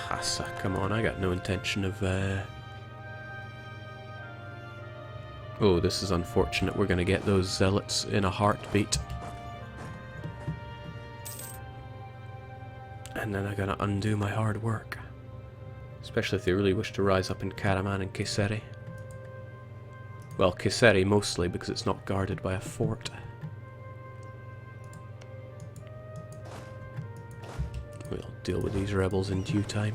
Hassa, come on, I got no intention of... Oh, this is unfortunate. We're going to get those zealots in a heartbeat. And then I'm going to undo my hard work. Especially if they really wish to rise up in Karaman and Kayseri. Well, Kayseri mostly, because it's not guarded by a fort. We'll deal with these rebels in due time.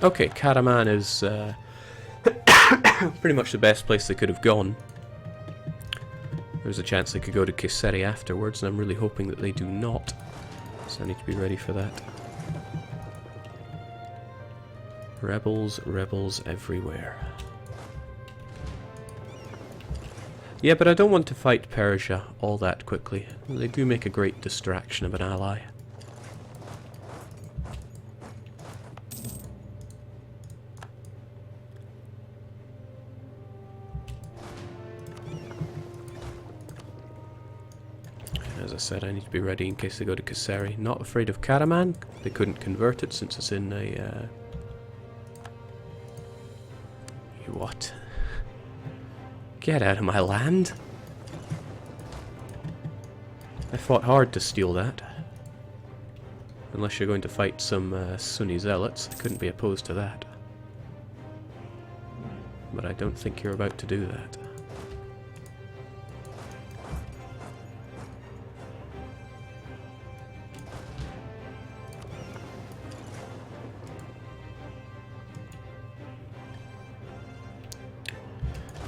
Okay, Karaman is pretty much the best place they could have gone. There's a chance they could go to Kayseri afterwards, and I'm really hoping that they do not. So I need to be ready for that. Rebels, rebels everywhere. Yeah, but I don't want to fight Persia all that quickly. They do make a great distraction of an ally. As I said, I need to be ready in case they go to Kayseri. Not afraid of Karaman. They couldn't convert it since it's in a... What? Get out of my land! I fought hard to steal that. Unless you're going to fight some Sunni zealots, I couldn't be opposed to that. But I don't think you're about to do that.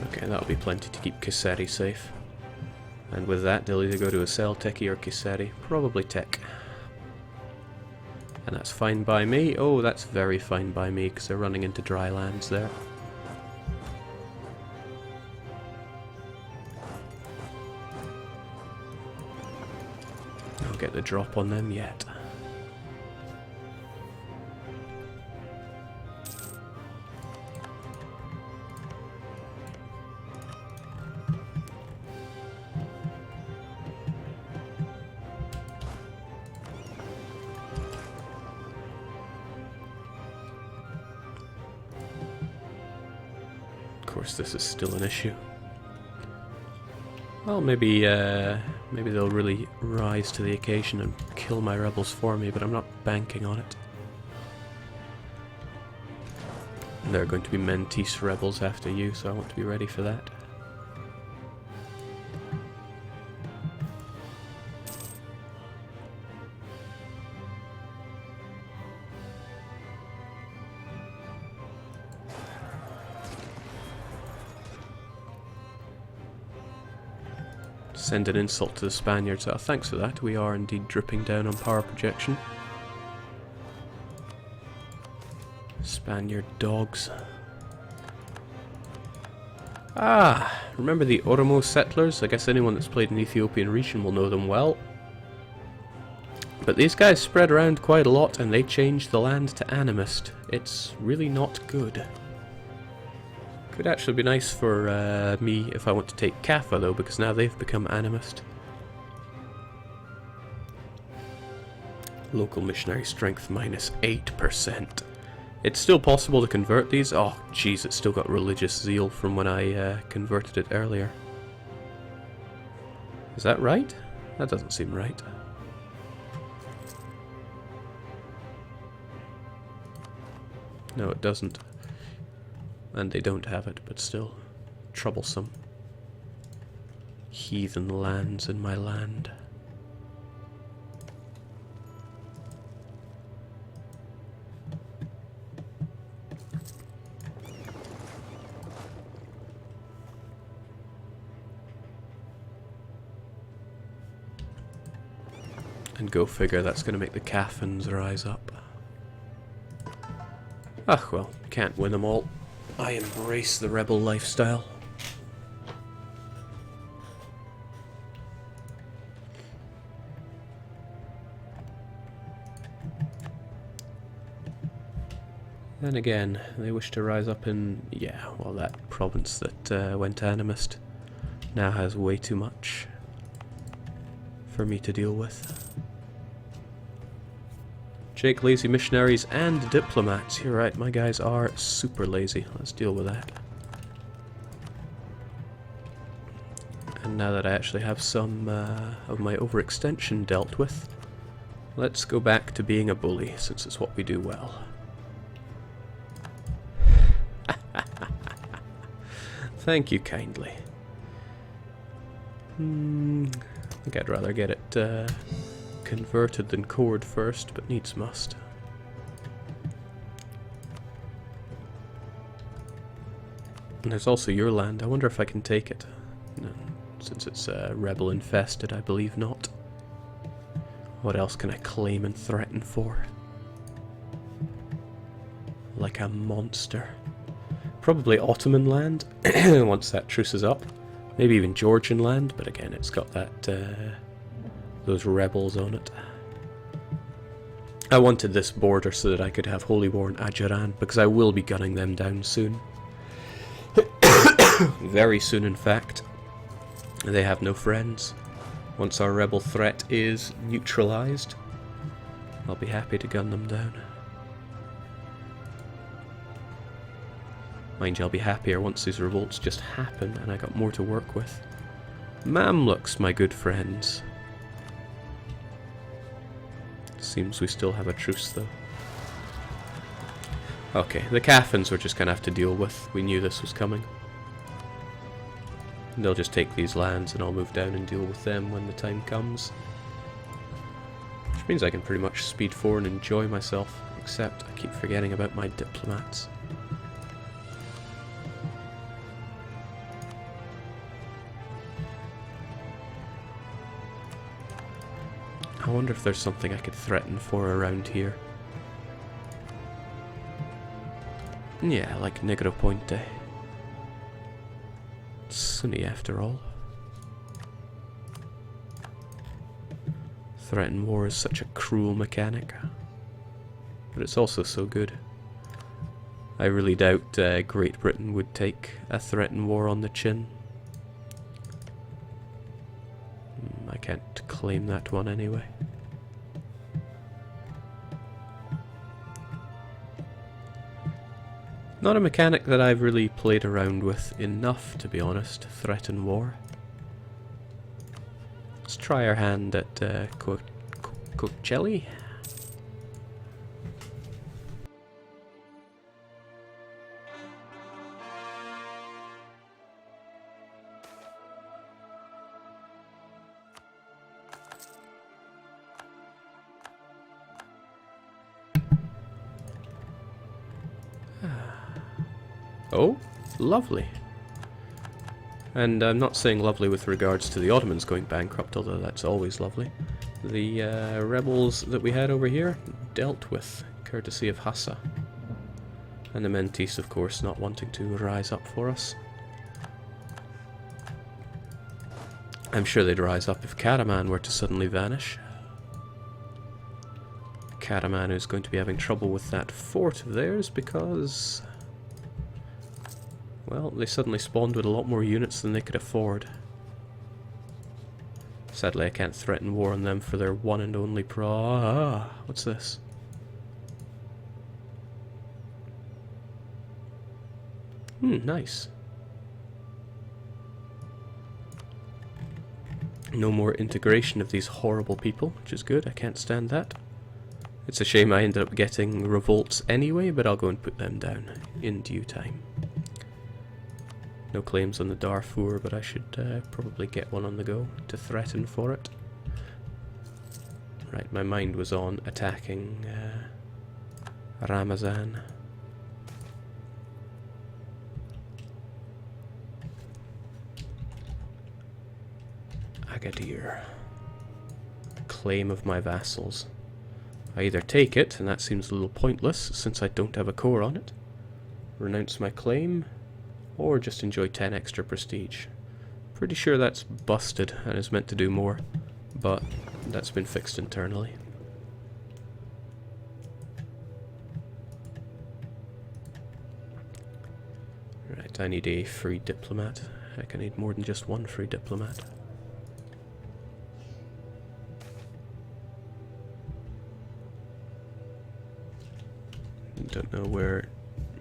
Okay, that'll be plenty to keep Kayseri safe. And with that, they'll either go to Vassal, Teki, or Kayseri. Probably Tek. And that's fine by me. Oh, that's very fine by me, because they're running into dry lands there. I'll get the drop on them yet. Of course, this is still an issue. Well, maybe they'll really rise to the occasion and kill my rebels for me, but I'm not banking on it. And there are going to be Menteith rebels after you, so I want to be ready for that. Send an insult to the Spaniards. Oh, thanks for that. We are indeed dripping down on power projection. Spaniard dogs. Ah, remember the Oromo settlers? I guess anyone that's played an Ethiopian region will know them well. But these guys spread around quite a lot and they changed the land to animist. It's really not good. Could actually be nice for me if I want to take Kaffa though, because now they've become animist. Local missionary strength minus 8%. It's still possible to convert these. Oh jeez, it's still got religious zeal from when I converted it earlier. Is that right? That doesn't seem right. No, it doesn't. And they don't have it, but still troublesome. Heathen lands in my land. And go figure, that's going to make the Caffins rise up. Ah, well, can't win them all. I embrace the rebel lifestyle. Then again, they wish to rise up in... yeah, well, that province that went animist now has way too much for me to deal with. Jake, lazy missionaries and diplomats. You're right, my guys are super lazy. Let's deal with that. And now that I actually have some of my overextension dealt with, let's go back to being a bully, since it's what we do well. Thank you kindly. I think I'd rather get it converted than cored first, but needs must. And there's also your land. I wonder if I can take it. No, since it's rebel infested, I believe not. What else can I claim and threaten for? Like a monster. Probably Ottoman land, once that truce is up. Maybe even Georgian land, but again, it's got that those rebels on it. I wanted this border so that I could have Holy War in Ajiran, because I will be gunning them down soon. Very soon, in fact. They have no friends. Once our rebel threat is neutralized, I'll be happy to gun them down. Mind you, I'll be happier once these revolts just happen and I got more to work with. Mamluks, my good friends. Seems we still have a truce, though. Okay, the Caffins we're just gonna have to deal with. We knew this was coming. They'll just take these lands and I'll move down and deal with them when the time comes. Which means I can pretty much speed forward and enjoy myself, except I keep forgetting about my diplomats. I wonder if there's something I could threaten for around here. Yeah, like Negroponte. Sunni after all. Threaten war is such a cruel mechanic. But it's also so good. I really doubt Great Britain would take a threaten war on the chin. I can't claim that one anyway. Not a mechanic that I've really played around with enough, to be honest. Threaten war. Let's try our hand at Cocelli. Oh, lovely. And I'm not saying lovely with regards to the Ottomans going bankrupt, although that's always lovely. The rebels that we had over here dealt with, courtesy of Hassa. And the Mentees, of course, not wanting to rise up for us. I'm sure they'd rise up if Karaman were to suddenly vanish. Karaman is going to be having trouble with that fort of theirs because... well, they suddenly spawned with a lot more units than they could afford. Sadly, I can't threaten war on them for their one and only what's this? Nice. No more integration of these horrible people, which is good. I can't stand that. It's a shame I ended up getting revolts anyway, but I'll go and put them down in due time. No claims on the Darfur, but I should probably get one on the go to threaten for it. Right, my mind was on attacking Ramazan. Agadir. Claim of my vassals. I either take it, and that seems a little pointless since I don't have a core on it, renounce my claim, or just enjoy 10 extra prestige. Pretty sure that's busted and is meant to do more, but that's been fixed internally. Right, I need a free diplomat. Heck, I need more than just one free diplomat. Don't know where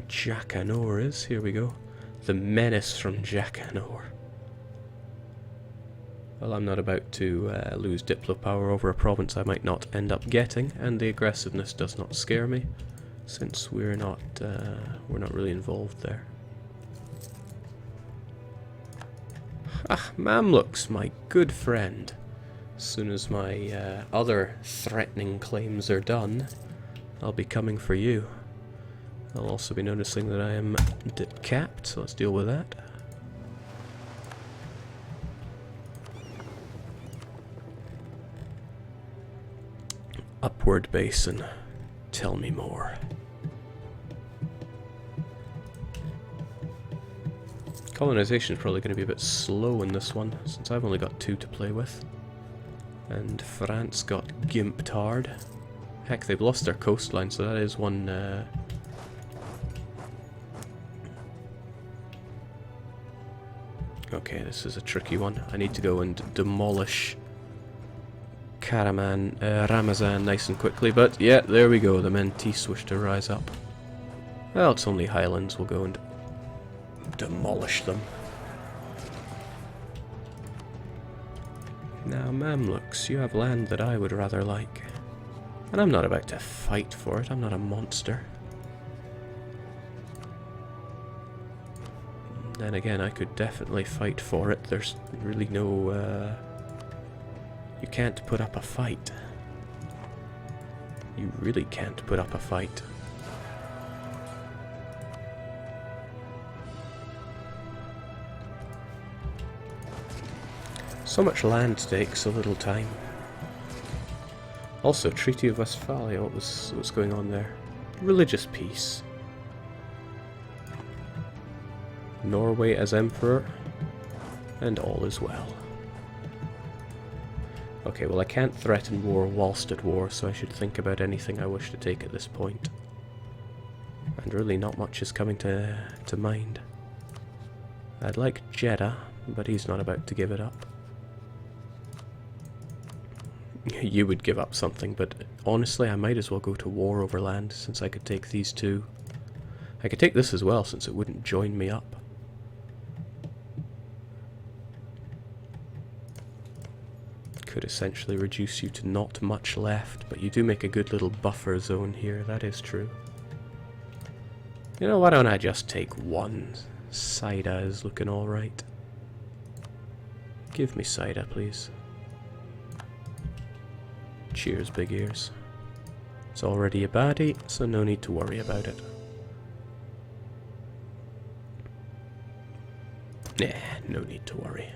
Jackanor is. Here we go. The menace from Jackanor. Well, I'm not about to lose Diplo power over a province I might not end up getting, and the aggressiveness does not scare me, since we're not really involved there. Ah, Mamluks, my good friend. As soon as my other threatening claims are done, I'll be coming for you. I'll also be noticing that I am capped, so let's deal with that. Upward Basin. Tell me more. Colonization is probably going to be a bit slow in this one, since I've only got 2 to play with. And France got gimped hard. Heck, they've lost their coastline, so that is one... Okay, this is a tricky one. I need to go and demolish Ramazan nice and quickly, but yeah, there we go. The Mentees wish to rise up. Well, it's only Highlands. We'll go and demolish them. Now, Mamluks, you have land that I would rather like. And I'm not about to fight for it. I'm not a monster. Then again, I could definitely fight for it. There's really no... You can't put up a fight. You really can't put up a fight. So much land takes so little time. Also, Treaty of Westphalia, what's going on there? Religious peace. Norway as emperor, and all is well. Okay, well I can't threaten war whilst at war, so I should think about anything I wish to take at this point. And really not much is coming to mind. I'd like Jeddah, but he's not about to give it up. You would give up something, but honestly I might as well go to war over land, since I could take these 2. I could take this as well, since it wouldn't join me up. Could essentially reduce you to not much left, but you do make a good little buffer zone here, that is true. You know, why don't I just take 1? Saida is looking alright. Give me Saida, please. Cheers, big ears. It's already a baddie, so no need to worry about it. Nah, no need to worry.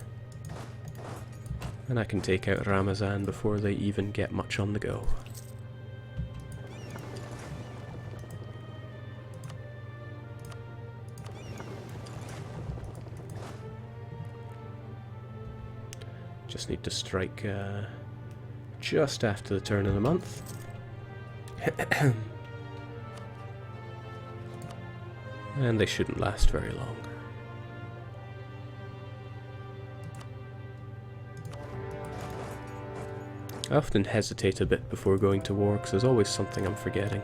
And I can take out Ramazan before they even get much on the go. Just need to strike just after the turn of the month. And they shouldn't last very long. I often hesitate a bit before going to war, because there's always something I'm forgetting.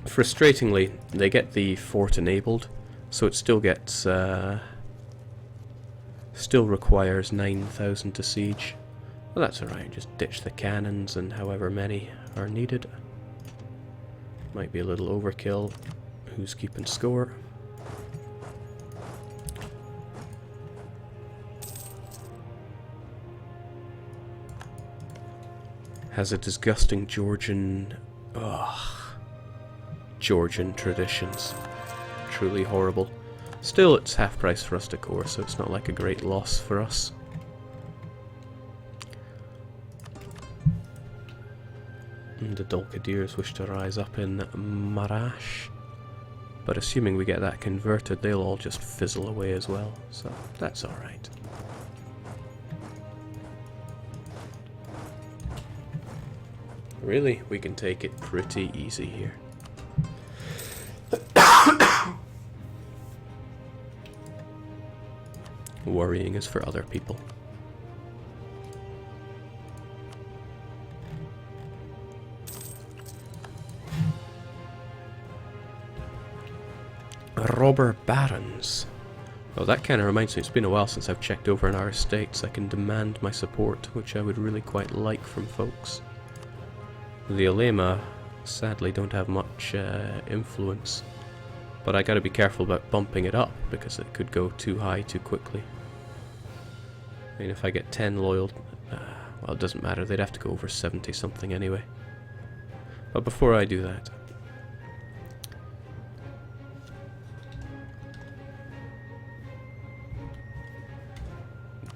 Frustratingly, they get the fort enabled, so it still gets, still requires 9,000 to siege. Well, that's alright, just ditch the cannons and however many are needed. Might be a little overkill. Who's keeping score? Has a disgusting Georgian... Ugh. Georgian traditions. Truly horrible. Still, it's half price for us to core, so it's not like a great loss for us. And the Dolkadirs wish to rise up in Marash. But assuming we get that converted, they'll all just fizzle away as well, so that's alright. Really, we can take it pretty easy here. Worrying is for other people. Robber barons. Well, that kind of reminds me, it's been a while since I've checked over on our estates. I can demand my support, which I would really quite like from folks. The Alema, sadly, don't have much influence. But I gotta be careful about bumping it up, because it could go too high too quickly. I mean, if I get 10 loyal... well, it doesn't matter, they'd have to go over 70 something anyway. But before I do that...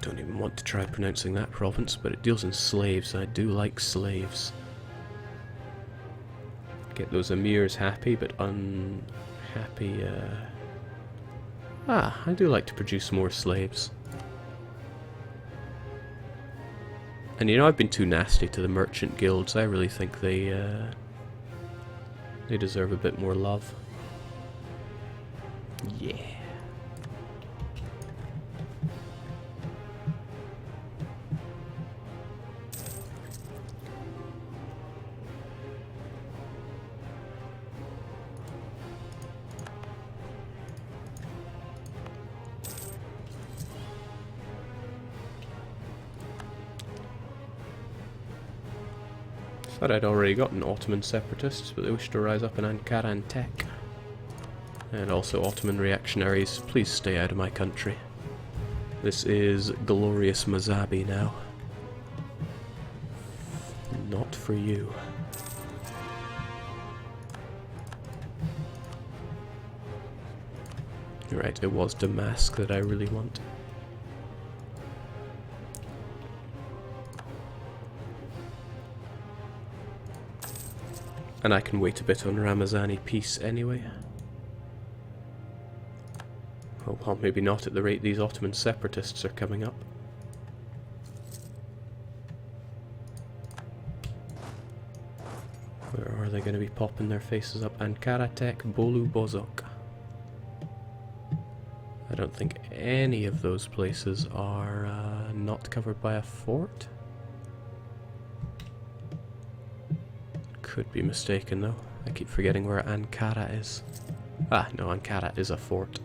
don't even want to try pronouncing that province, but it deals in slaves. I do like slaves. Get those emirs happy, but unhappy. I do like to produce more slaves. And you know, I've been too nasty to the merchant guilds. I really think they deserve a bit more love. Yeah. Thought I'd already gotten Ottoman separatists, but they wish to rise up in Ankara and Tek. And also Ottoman reactionaries, please stay out of my country. This is glorious Mzabi now. Not for you. You're right, it was Damask that I really want. And I can wait a bit on Ramazani peace anyway. Oh, well, maybe not at the rate these Ottoman separatists are coming up. Where are they going to be popping their faces up? Ankara, Tek, Bolu, Bozok. I don't think any of those places are not covered by a fort. Could be mistaken though. I keep forgetting where Ankara is. Ah, no, Ankara is a fort.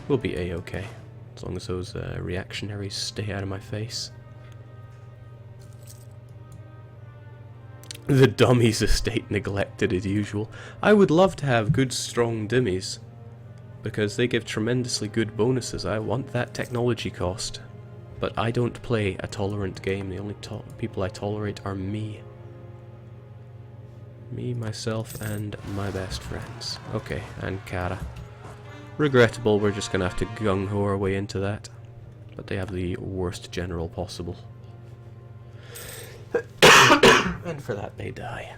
We'll be a-okay, as long as those reactionaries stay out of my face. The dummies estate neglected as usual. I would love to have good strong dummies, because they give tremendously good bonuses. I want that technology cost. But I don't play a tolerant game. The only people I tolerate are me. Me, myself, and my best friends. Okay, Ankara. Regrettable, we're just gonna have to gung-ho our way into that. But they have the worst general possible. And for that they die.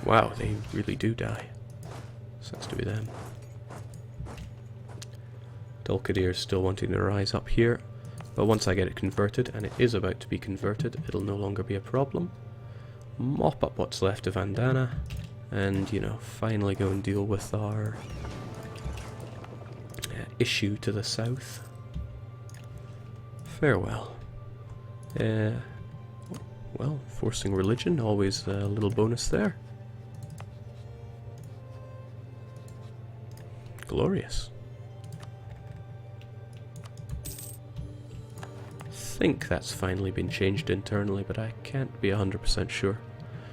Wow, they really do die. Sucks to be them. Dulkadir's still wanting to rise up here. But once I get it converted, and it is about to be converted, it'll no longer be a problem. Mop up what's left of Andana, and, you know, finally go and deal with our issue to the south. Farewell. Well, forcing religion, always a little bonus there. Glorious. I think that's finally been changed internally, but I can't be 100% sure.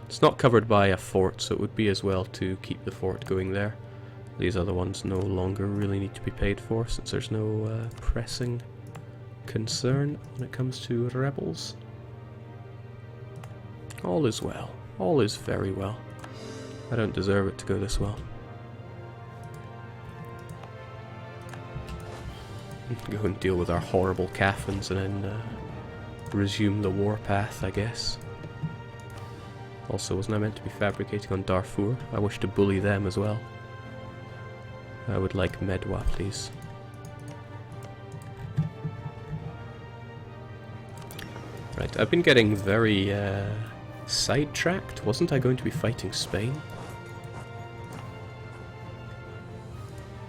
It's not covered by a fort, so it would be as well to keep the fort going there. These other ones no longer really need to be paid for, since there's no pressing concern when it comes to rebels. All is well. All is very well. I don't deserve it to go this well. Go and deal with our horrible Caffins and then resume the warpath, I guess. Also, wasn't I meant to be fabricating on Darfur? I wish to bully them as well. I would like Medwa, please. Right, I've been getting very sidetracked. Wasn't I going to be fighting Spain?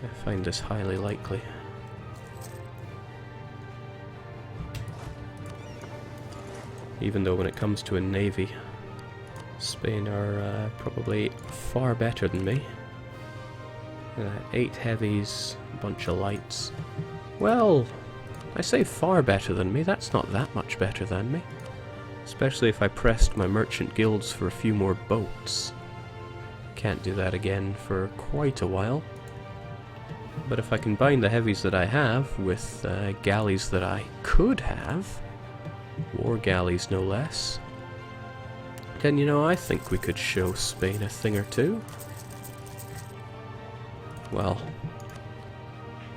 I find this highly likely. Even though when it comes to a navy, Spain are probably far better than me. 8 heavies, a bunch of lights. Well, I say far better than me, that's not that much better than me. Especially if I pressed my merchant guilds for a few more boats. Can't do that again for quite a while. But if I combine the heavies that I have with galleys that I could have, war galleys no less, then you know, I think we could show Spain a thing or two. Well,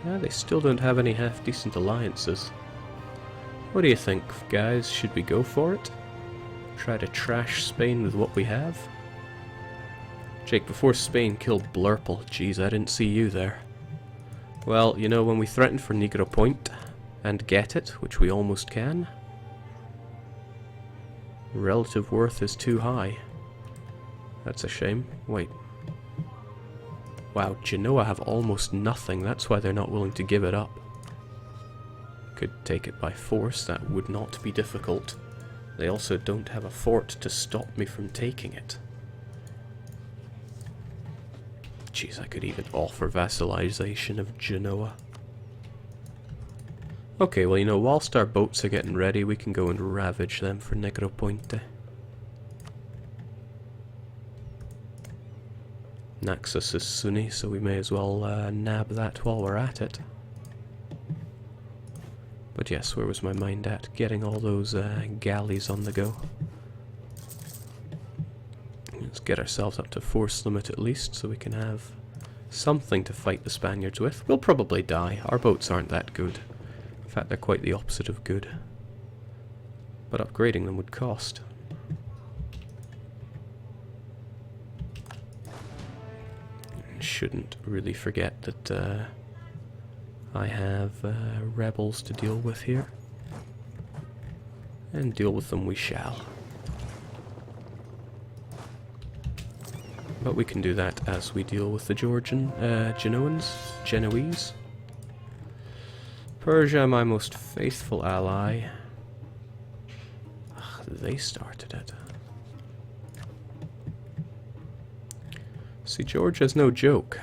yeah, they still don't have any half-decent alliances. What do you think, guys? Should we go for it? Try to trash Spain with what we have? Jake, before Spain killed Blurple, geez, I didn't see you there. Well, you know, when we threaten for Negro Point and get it, which we almost can, relative worth is too high. That's a shame. Wait. Wow, Genoa have almost nothing, that's why they're not willing to give it up. Could take it by force, that would not be difficult. They also don't have a fort to stop me from taking it. Jeez, I could even offer vassalization of Genoa. Okay, well, you know, whilst our boats are getting ready, we can go and ravage them for Negroponte. Naxos is Sunni, so we may as well nab that while we're at it. But yes, where was my mind at? Getting all those galleys on the go. Let's get ourselves up to force limit at least, so we can have something to fight the Spaniards with. We'll probably die. Our boats aren't that good. In fact, they're quite the opposite of good. But upgrading them would cost. Shouldn't really forget that I have rebels to deal with here. And deal with them we shall. But we can do that as we deal with the Genoese. Persia, my most faithful ally. Ugh, they started it. See, Georgia's no joke.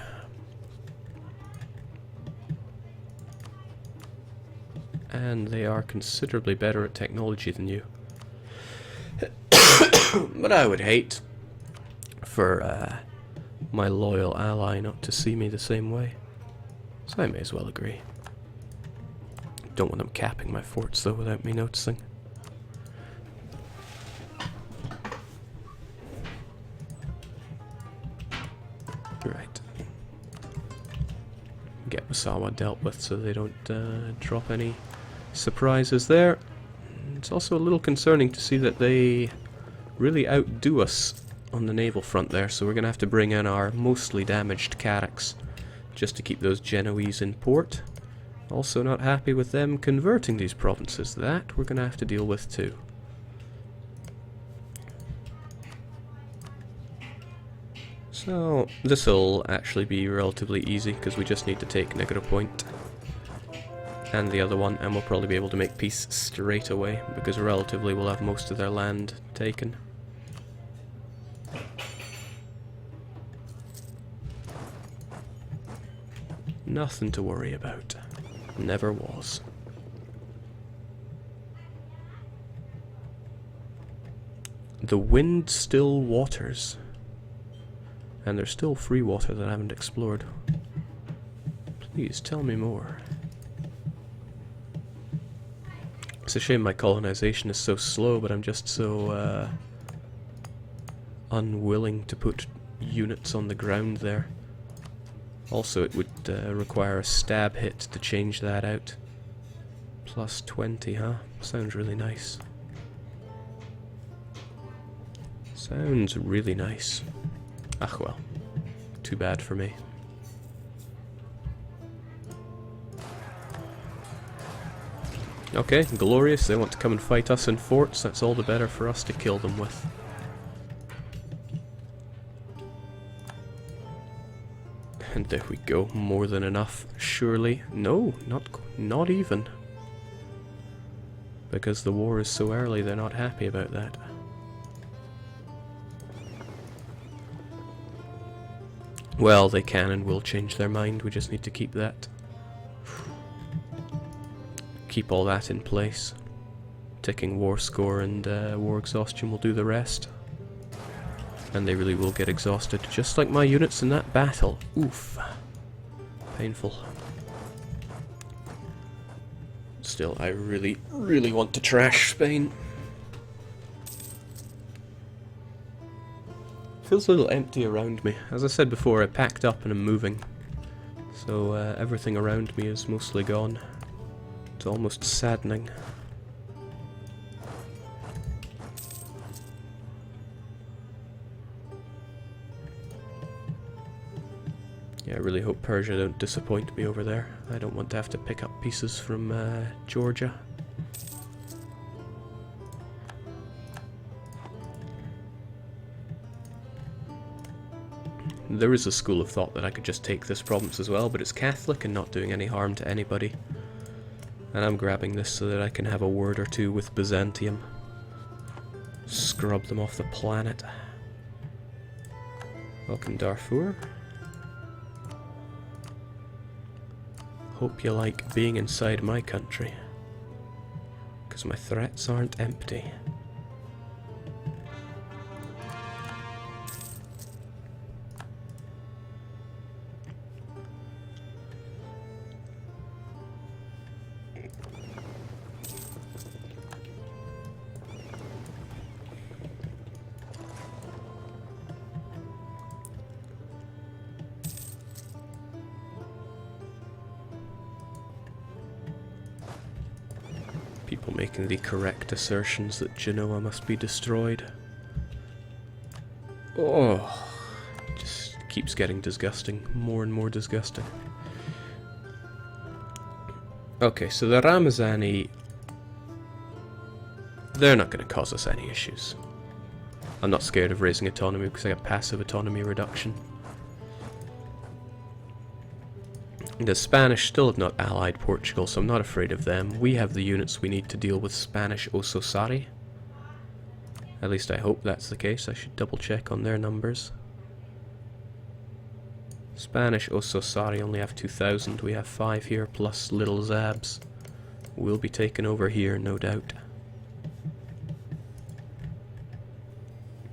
And they are considerably better at technology than you. But I would hate for my loyal ally not to see me the same way. So I may as well agree. Don't want them capping my forts though without me noticing. Right. Get Vassal dealt with so they don't drop any surprises there. It's also a little concerning to see that they really outdo us on the naval front there, so we're going to have to bring in our mostly damaged Carracks just to keep those Genoese in port. Also not happy with them converting these provinces. That we're going to have to deal with too. So this will actually be relatively easy because we just need to take Negro Point and the other one, and we'll probably be able to make peace straight away because relatively we'll have most of their land taken. Nothing to worry about. Never was. The wind still waters. And there's still free water that I haven't explored. Please tell me more. It's a shame my colonization is so slow, but I'm just so unwilling to put units on the ground there. Also, it would require a stab hit to change that out. Plus 20, huh? Sounds really nice. Sounds really nice. Ah, well. Too bad for me. Okay, glorious. They want to come and fight us in forts. That's all the better for us to kill them with. And there we go. More than enough, surely. No, not even. Because the war is so early, they're not happy about that. Well, they can and will change their mind, we just need to keep that. Keep all that in place. Ticking war score and war exhaustion will do the rest. And they really will get exhausted, just like my units in that battle. Oof. Painful. Still, I really, really want to trash Spain. Feels a little empty around me. As I said before, I packed up and I'm moving. So everything around me is mostly gone. It's almost saddening. Yeah, I really hope Persia don't disappoint me over there. I don't want to have to pick up pieces from Georgia. There is a school of thought that I could just take this province as well, but it's Catholic and not doing any harm to anybody. And I'm grabbing this so that I can have a word or two with Byzantium. Scrub them off the planet. Welcome, Darfur. Hope you like being inside my country. Because my threats aren't empty. People making the correct assertions that Genoa must be destroyed. Oh, it just keeps getting disgusting, more and more disgusting. Okay, so the Ramazani, they're not going to cause us any issues. I'm not scared of raising autonomy because I got passive autonomy reduction. The Spanish still have not allied Portugal, so I'm not afraid of them. We have the units we need to deal with Spanish Ososari. At least I hope that's the case. I should double check on their numbers. Spanish Ososari only have 2,000. We have 5 here, plus little Zabs. We'll be taken over here, no doubt.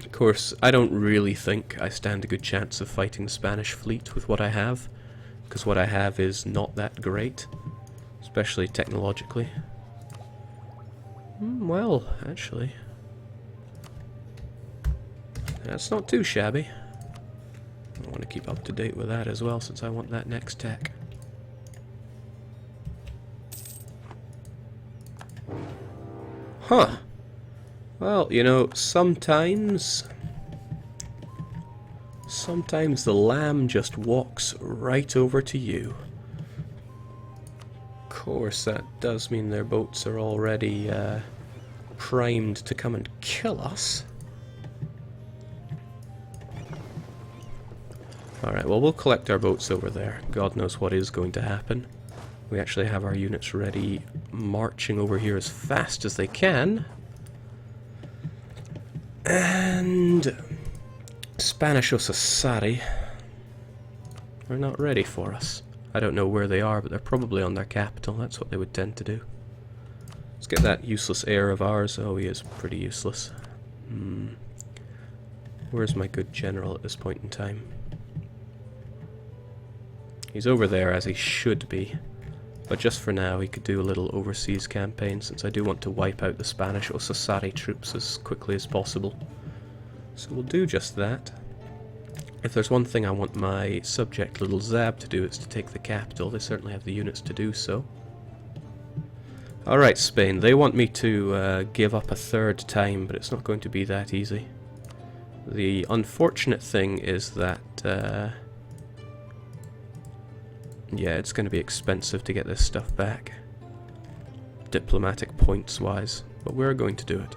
Of course, I don't really think I stand a good chance of fighting the Spanish fleet with what I have. Because what I have is not that great, especially technologically. Well, actually, that's not too shabby. I want to keep up to date with that as well, since I want that next tech. Huh. Well, you know, sometimes the lamb just walks right over to you. Of course, that does mean their boats are already primed to come and kill us. Alright, well, we'll collect our boats over there. God knows what is going to happen. We actually have our units ready, marching over here as fast as they can. And Spanish Ososari are not ready for us. I don't know where they are, but they're probably on their capital. That's what they would tend to do. Let's get that useless heir of ours. Oh, he is pretty useless. Where's my good general at this point in time? He's over there, as he should be. But just for now, he could do a little overseas campaign, since I do want to wipe out the Spanish Ososari troops as quickly as possible. So we'll do just that. If there's one thing I want my subject little Zab to do, it's to take the capital. They certainly have the units to do so. Alright, Spain, they want me to give up a third time, but it's not going to be that easy. The unfortunate thing is that yeah, it's going to be expensive to get this stuff back, diplomatic points wise, but we're going to do it.